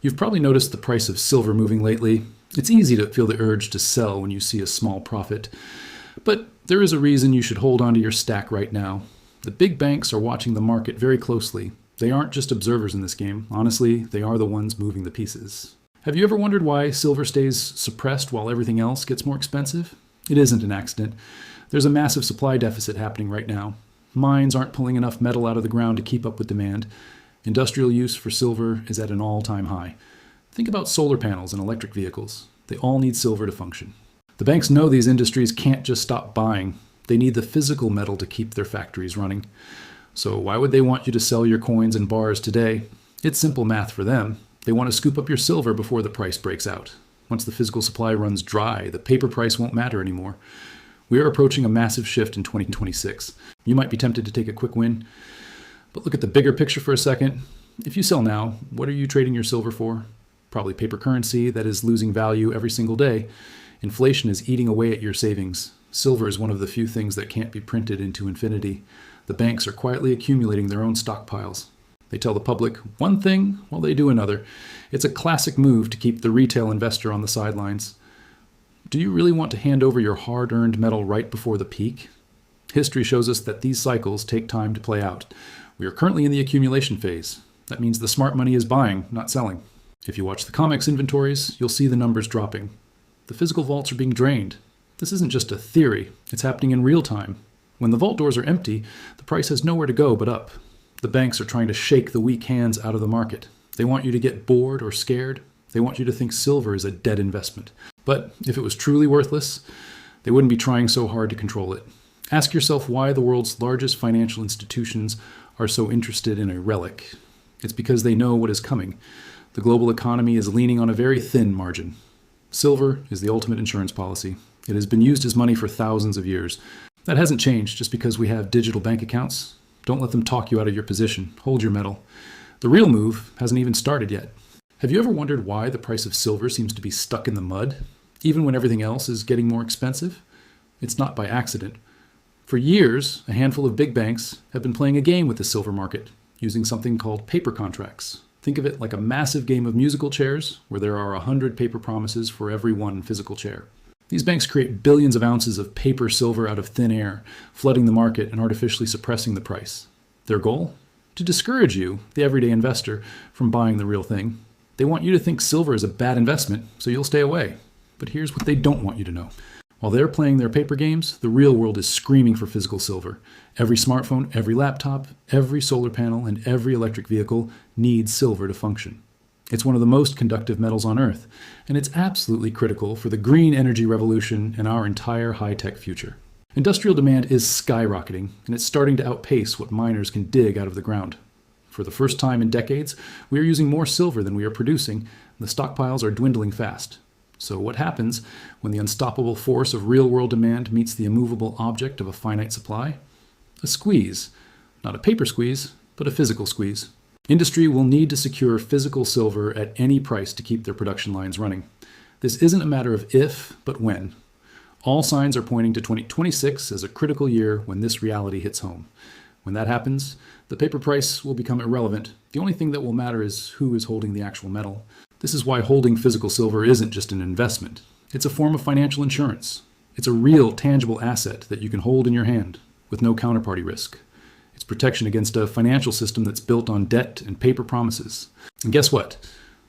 You've probably noticed the price of silver moving lately. It's easy to feel the urge to sell when you see a small profit. But there is a reason you should hold onto your stack right now. The big banks are watching the market very closely. They aren't just observers in this game. Honestly, they are the ones moving the pieces. Have you ever wondered why silver stays suppressed while everything else gets more expensive? It isn't an accident. There's a massive supply deficit happening right now. Mines aren't pulling enough metal out of the ground to keep up with demand. Industrial use for silver is at an all-time high. Think about solar panels and electric vehicles. They all need silver to function. The banks know these industries can't just stop buying. They need the physical metal to keep their factories running. So why would they want you to sell your coins and bars today? It's simple math for them. They want to scoop up your silver before the price breaks out. Once the physical supply runs dry, the paper price won't matter anymore. We are approaching a massive shift in 2026. You might be tempted to take a quick win, but look at the bigger picture for a second. If you sell now, what are you trading your silver for? Probably paper currency that is losing value every single day. Inflation is eating away at your savings. Silver is one of the few things that can't be printed into infinity. The banks are quietly accumulating their own stockpiles. They tell the public one thing while they do another. It's a classic move to keep the retail investor on the sidelines. Do you really want to hand over your hard-earned metal right before the peak? History shows us that these cycles take time to play out. We are currently in the accumulation phase. That means the smart money is buying, not selling. If you watch the COMEX inventories, you'll see the numbers dropping. The physical vaults are being drained. This isn't just a theory. It's happening in real time. When the vault doors are empty, the price has nowhere to go but up. The banks are trying to shake the weak hands out of the market. They want you to get bored or scared. They want you to think silver is a dead investment. But if it was truly worthless, they wouldn't be trying so hard to control it. Ask yourself why the world's largest financial institutions are so interested in a relic. It's because they know what is coming. The global economy is leaning on a very thin margin. Silver is the ultimate insurance policy. It has been used as money for thousands of years. That hasn't changed just because we have digital bank accounts. Don't let them talk you out of your position. Hold your metal. The real move hasn't even started yet. Have you ever wondered why the price of silver seems to be stuck in the mud, even when everything else is getting more expensive? It's not by accident. For years, a handful of big banks have been playing a game with the silver market, using something called paper contracts. Think of it like a massive game of musical chairs, where there are 100 paper promises for every one physical chair. These banks create billions of ounces of paper silver out of thin air, flooding the market and artificially suppressing the price. Their goal? To discourage you, the everyday investor, from buying the real thing. They want you to think silver is a bad investment, so you'll stay away. But here's what they don't want you to know. While they're playing their paper games, the real world is screaming for physical silver. Every smartphone, every laptop, every solar panel, and every electric vehicle needs silver to function. It's one of the most conductive metals on Earth, and it's absolutely critical for the green energy revolution and our entire high-tech future. Industrial demand is skyrocketing, and it's starting to outpace what miners can dig out of the ground. For the first time in decades, we are using more silver than we are producing, and the stockpiles are dwindling fast. So what happens when the unstoppable force of real-world demand meets the immovable object of a finite supply? A squeeze. Not a paper squeeze, but a physical squeeze. Industry will need to secure physical silver at any price to keep their production lines running. This isn't a matter of if, but when. All signs are pointing to 2026 as a critical year when this reality hits home. When that happens, the paper price will become irrelevant. The only thing that will matter is who is holding the actual metal. This is why holding physical silver isn't just an investment. It's a form of financial insurance. It's a real, tangible asset that you can hold in your hand with no counterparty risk. It's protection against a financial system that's built on debt and paper promises. And guess what?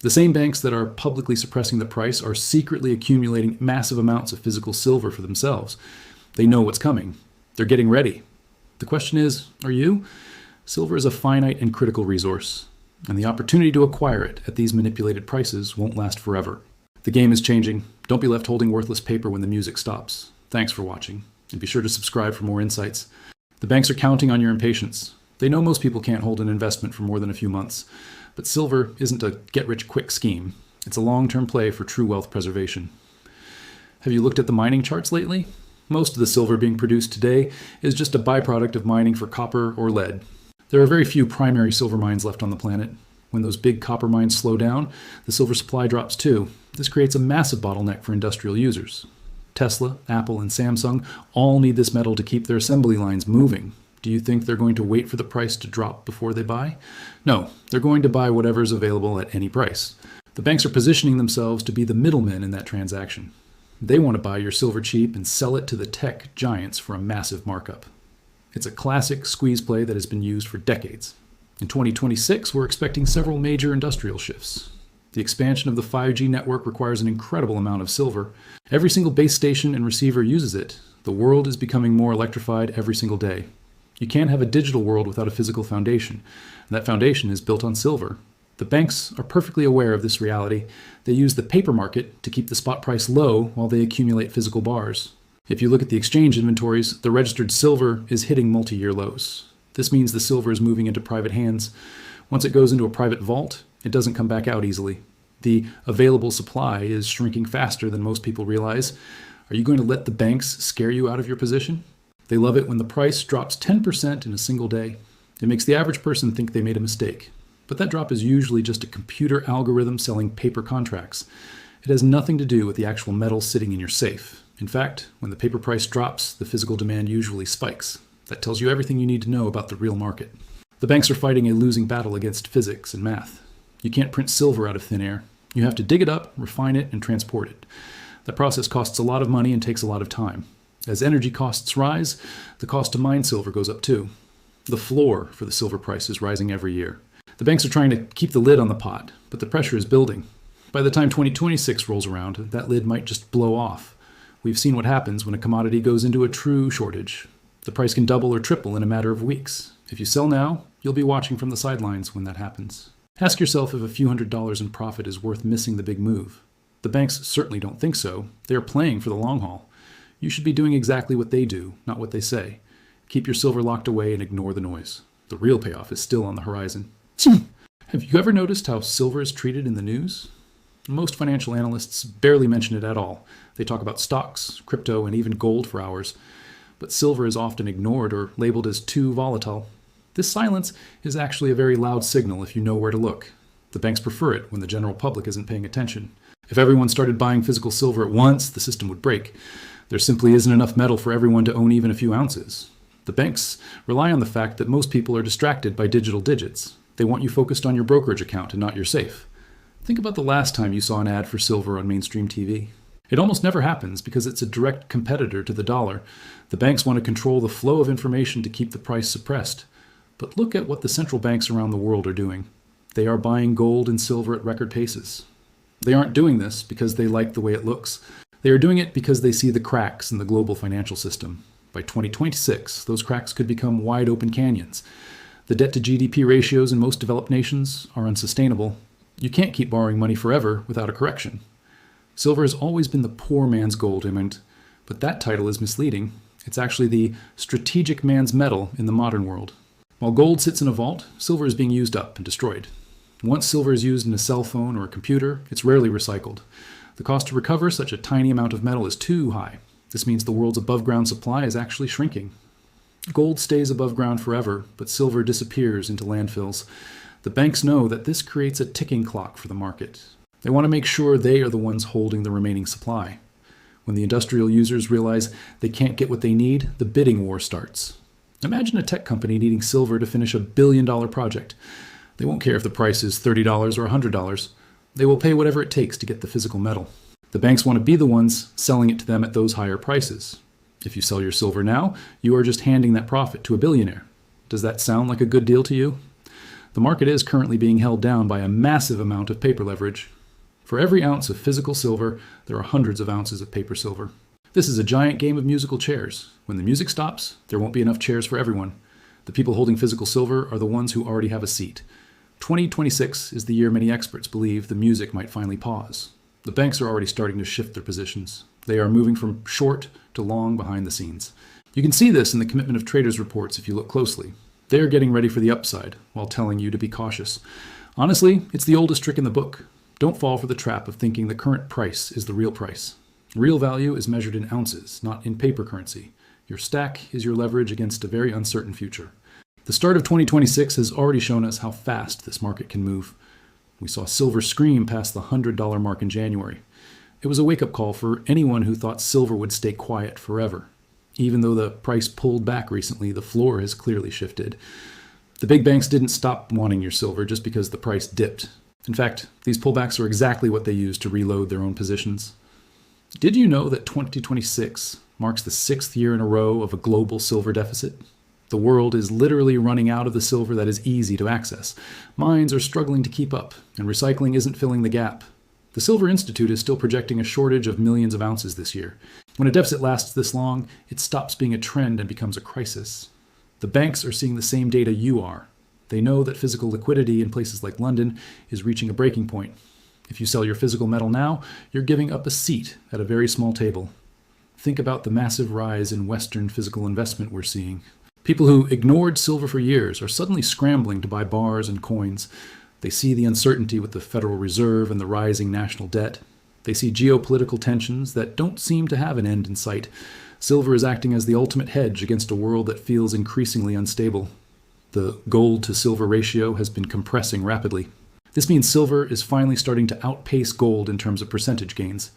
The same banks that are publicly suppressing the price are secretly accumulating massive amounts of physical silver for themselves. They know what's coming. They're getting ready. The question is, are you? Silver is a finite and critical resource, and the opportunity to acquire it at these manipulated prices won't last forever. The game is changing. Don't be left holding worthless paper when the music stops. Thanks for watching, and be sure to subscribe for more insights. The banks are counting on your impatience. They know most people can't hold an investment for more than a few months, but silver isn't a get-rich-quick scheme. It's a long-term play for true wealth preservation. Have you looked at the mining charts lately? Most of the silver being produced today is just a byproduct of mining for copper or lead. There are very few primary silver mines left on the planet. When those big copper mines slow down, the silver supply drops too. This creates a massive bottleneck for industrial users. Tesla, Apple, and Samsung all need this metal to keep their assembly lines moving. Do you think they're going to wait for the price to drop before they buy? No, they're going to buy whatever's available at any price. The banks are positioning themselves to be the middlemen in that transaction. They want to buy your silver cheap and sell it to the tech giants for a massive markup. It's a classic squeeze play that has been used for decades. In 2026, we're expecting several major industrial shifts. The expansion of the 5G network requires an incredible amount of silver. Every single base station and receiver uses it. The world is becoming more electrified every single day. You can't have a digital world without a physical foundation, and that foundation is built on silver. The banks are perfectly aware of this reality. They use the paper market to keep the spot price low while they accumulate physical bars. If you look at the exchange inventories, the registered silver is hitting multi-year lows. This means the silver is moving into private hands. Once it goes into a private vault, it doesn't come back out easily. The available supply is shrinking faster than most people realize. Are you going to let the banks scare you out of your position? They love it when the price drops 10% in a single day. It makes the average person think they made a mistake. But that drop is usually just a computer algorithm selling paper contracts. It has nothing to do with the actual metal sitting in your safe. In fact, when the paper price drops, the physical demand usually spikes. That tells you everything you need to know about the real market. The banks are fighting a losing battle against physics and math. You can't print silver out of thin air. You have to dig it up, refine it, and transport it. That process costs a lot of money and takes a lot of time. As energy costs rise, the cost to mine silver goes up too. The floor for the silver price is rising every year. The banks are trying to keep the lid on the pot, but the pressure is building. By the time 2026 rolls around, that lid might just blow off. We've seen what happens when a commodity goes into a true shortage. The price can double or triple in a matter of weeks. If you sell now, you'll be watching from the sidelines when that happens. Ask yourself if a few $100s in profit is worth missing the big move. The banks certainly don't think so. They are playing for the long haul. You should be doing exactly what they do, not what they say. Keep your silver locked away and ignore the noise. The real payoff is still on the horizon. Have you ever noticed how silver is treated in the news? Most financial analysts barely mention it at all. They talk about stocks, crypto, and even gold for hours. But silver is often ignored or labeled as too volatile. This silence is actually a very loud signal if you know where to look. The banks prefer it when the general public isn't paying attention. If everyone started buying physical silver at once, the system would break. There simply isn't enough metal for everyone to own even a few ounces. The banks rely on the fact that most people are distracted by digital digits. They want you focused on your brokerage account and not your safe. Think about the last time you saw an ad for silver on mainstream TV. It almost never happens because it's a direct competitor to the dollar. The banks want to control the flow of information to keep the price suppressed. But look at what the central banks around the world are doing. They are buying gold and silver at record paces. They aren't doing this because they like the way it looks. They are doing it because they see the cracks in the global financial system. By 2026, those cracks could become wide open canyons. The debt to GDP ratios in most developed nations are unsustainable. You can't keep borrowing money forever without a correction. Silver has always been the poor man's gold, but that title is misleading. It's actually the strategic man's metal in the modern world. While gold sits in a vault, silver is being used up and destroyed. Once silver is used in a cell phone or a computer, it's rarely recycled. The cost to recover such a tiny amount of metal is too high. This means the world's above-ground supply is actually shrinking. Gold stays above ground forever, but silver disappears into landfills. The banks know that this creates a ticking clock for the market. They want to make sure they are the ones holding the remaining supply. When the industrial users realize they can't get what they need, the bidding war starts. Imagine a tech company needing silver to finish $1 billion project. They won't care if the price is $30 or $100. They will pay whatever it takes to get the physical metal. The banks want to be the ones selling it to them at those higher prices. If you sell your silver now, you are just handing that profit to a billionaire. Does that sound like a good deal to you? The market is currently being held down by a massive amount of paper leverage. For every ounce of physical silver, there are hundreds of ounces of paper silver. This is a giant game of musical chairs. When the music stops, there won't be enough chairs for everyone. The people holding physical silver are the ones who already have a seat. 2026 is the year many experts believe the music might finally pause. The banks are already starting to shift their positions. They are moving from short to long behind the scenes. You can see this in the commitment of traders' reports if you look closely. They are getting ready for the upside while telling you to be cautious. Honestly, it's the oldest trick in the book. Don't fall for the trap of thinking the current price is the real price. Real value is measured in ounces, not in paper currency. Your stack is your leverage against a very uncertain future. The start of 2026 has already shown us how fast this market can move. We saw silver scream past the $100 mark in January. It was a wake-up call for anyone who thought silver would stay quiet forever. Even though the price pulled back recently, the floor has clearly shifted. The big banks didn't stop wanting your silver just because the price dipped. In fact, these pullbacks are exactly what they use to reload their own positions. Did you know that 2026 marks the 6th year in a row of a global silver deficit? The world is literally running out of the silver that is easy to access. Mines are struggling to keep up, and recycling isn't filling the gap. The Silver Institute is still projecting a shortage of millions of ounces this year. When a deficit lasts this long, it stops being a trend and becomes a crisis. The banks are seeing the same data you are. They know that physical liquidity in places like London is reaching a breaking point. If you sell your physical metal now, you're giving up a seat at a very small table. Think about the massive rise in Western physical investment we're seeing. People who ignored silver for years are suddenly scrambling to buy bars and coins. They see the uncertainty with the Federal Reserve and the rising national debt. They see geopolitical tensions that don't seem to have an end in sight. Silver is acting as the ultimate hedge against a world that feels increasingly unstable. The gold to silver ratio has been compressing rapidly. This means silver is finally starting to outpace gold in terms of percentage gains.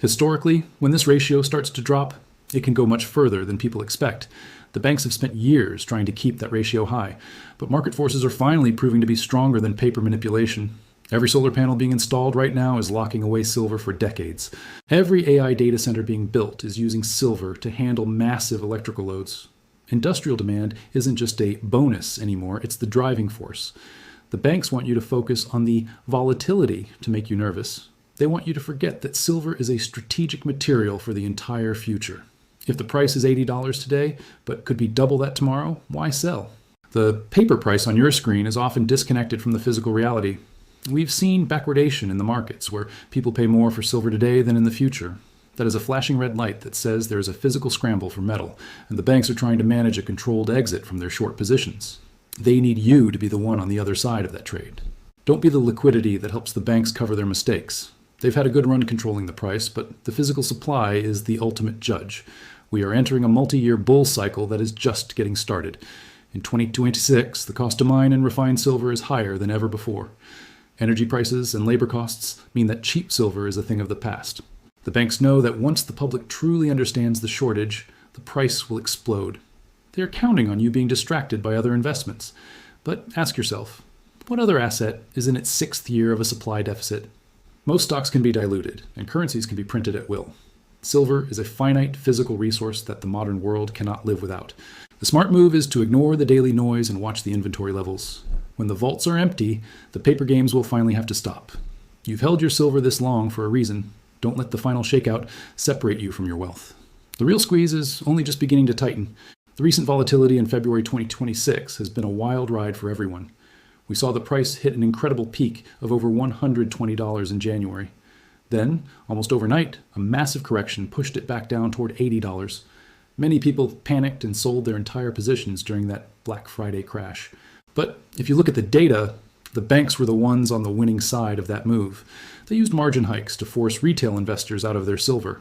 Historically, when this ratio starts to drop, it can go much further than people expect. The banks have spent years trying to keep that ratio high, but market forces are finally proving to be stronger than paper manipulation. Every solar panel being installed right now is locking away silver for decades. Every AI data center being built is using silver to handle massive electrical loads. Industrial demand isn't just a bonus anymore, it's the driving force. The banks want you to focus on the volatility to make you nervous. They want you to forget that silver is a strategic material for the entire future. If the price is $80 today, but could be double that tomorrow, why sell? The paper price on your screen is often disconnected from the physical reality. We've seen backwardation in the markets where people pay more for silver today than in the future. That is a flashing red light that says there is a physical scramble for metal, and the banks are trying to manage a controlled exit from their short positions. They need you to be the one on the other side of that trade. Don't be the liquidity that helps the banks cover their mistakes. They've had a good run controlling the price, but the physical supply is the ultimate judge. We are entering a multi-year bull cycle that is just getting started. In 2026, the cost to mine and refine silver is higher than ever before. Energy prices and labor costs mean that cheap silver is a thing of the past. The banks know that once the public truly understands the shortage, the price will explode. They are counting on you being distracted by other investments. But ask yourself, what other asset is in its 6th year of a supply deficit? Most stocks can be diluted, and currencies can be printed at will. Silver is a finite physical resource that the modern world cannot live without. The smart move is to ignore the daily noise and watch the inventory levels. When the vaults are empty, the paper games will finally have to stop. You've held your silver this long for a reason. Don't let the final shakeout separate you from your wealth. The real squeeze is only just beginning to tighten. The recent volatility in February 2026 has been a wild ride for everyone. We saw the price hit an incredible peak of over $120 in January. Then, almost overnight, a massive correction pushed it back down toward $80. Many people panicked and sold their entire positions during that Black Friday crash. But if you look at the data, the banks were the ones on the winning side of that move. They used margin hikes to force retail investors out of their silver.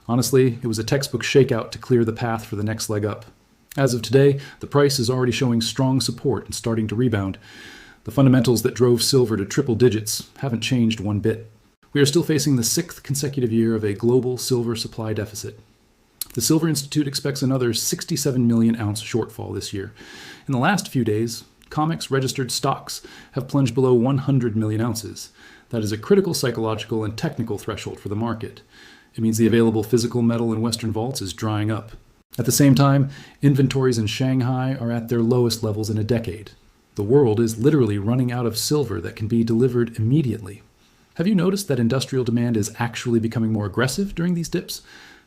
Honestly, it was a textbook shakeout to clear the path for the next leg up. As of today, the price is already showing strong support and starting to rebound. The fundamentals that drove silver to triple digits haven't changed one bit. We are still facing the 6th consecutive year of a global silver supply deficit. The Silver Institute expects another 67 million ounce shortfall this year. In the last few days, COMEX registered stocks have plunged below 100 million ounces. That is a critical psychological and technical threshold for the market. It means the available physical metal in Western vaults is drying up. At the same time, inventories in Shanghai are at their lowest levels in a decade. The world is literally running out of silver that can be delivered immediately. Have you noticed that industrial demand is actually becoming more aggressive during these dips?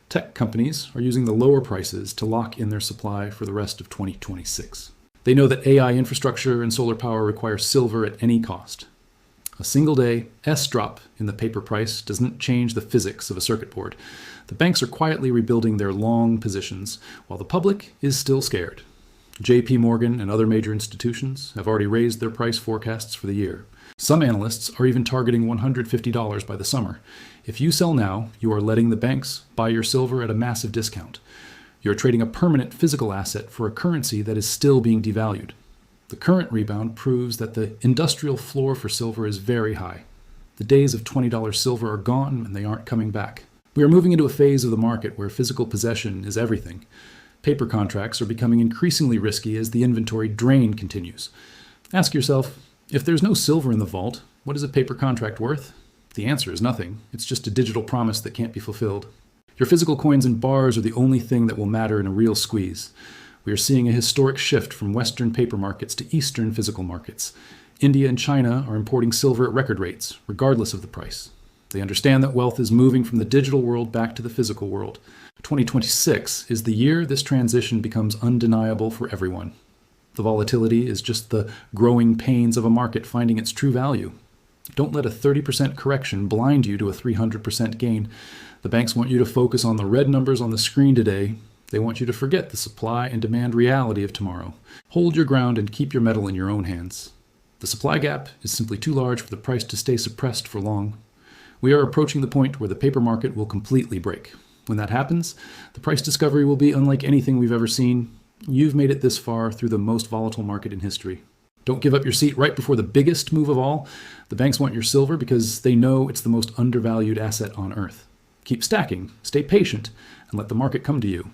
Tech companies are using the lower prices to lock in their supply for the rest of 2026. They know that AI infrastructure and solar power require silver at any cost. A single day S drop in the paper price doesn't change the physics of a circuit board. The banks are quietly rebuilding their long positions, while the public is still scared. JP Morgan and other major institutions have already raised their price forecasts for the year. Some analysts are even targeting $150 by the summer. If you sell now, you are letting the banks buy your silver at a massive discount. You're trading a permanent physical asset for a currency that is still being devalued. The current rebound proves that the industrial floor for silver is very high. The days of $20 silver are gone and they aren't coming back. We are moving into a phase of the market where physical possession is everything. Paper contracts are becoming increasingly risky as the inventory drain continues. Ask yourself, if there's no silver in the vault, What is a paper contract worth? The answer is nothing. It's just a digital promise that can't be fulfilled. Your physical coins and bars are the only thing that will matter in a real squeeze. We are seeing a historic shift from Western paper markets to Eastern physical markets. India and China are importing silver at record rates, regardless of the price. They understand that wealth is moving from the digital world back to the physical world. 2026 is the year this transition becomes undeniable for everyone. The volatility is just the growing pains of a market finding its true value. Don't let a 30% correction blind you to a 300% gain. The banks want you to focus on the red numbers on the screen today. They want you to forget the supply and demand reality of tomorrow. Hold your ground and keep your metal in your own hands. The supply gap is simply too large for the price to stay suppressed for long. We are approaching the point where the paper market will completely break. When that happens, the price discovery will be unlike anything we've ever seen. You've made it this far through the most volatile market in history. Don't give up your seat right before the biggest move of all. The banks want your silver because they know it's the most undervalued asset on earth. Keep stacking, stay patient, and let the market come to you.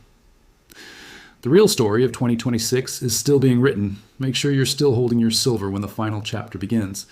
The real story of 2026 is still being written. Make sure you're still holding your silver when the final chapter begins.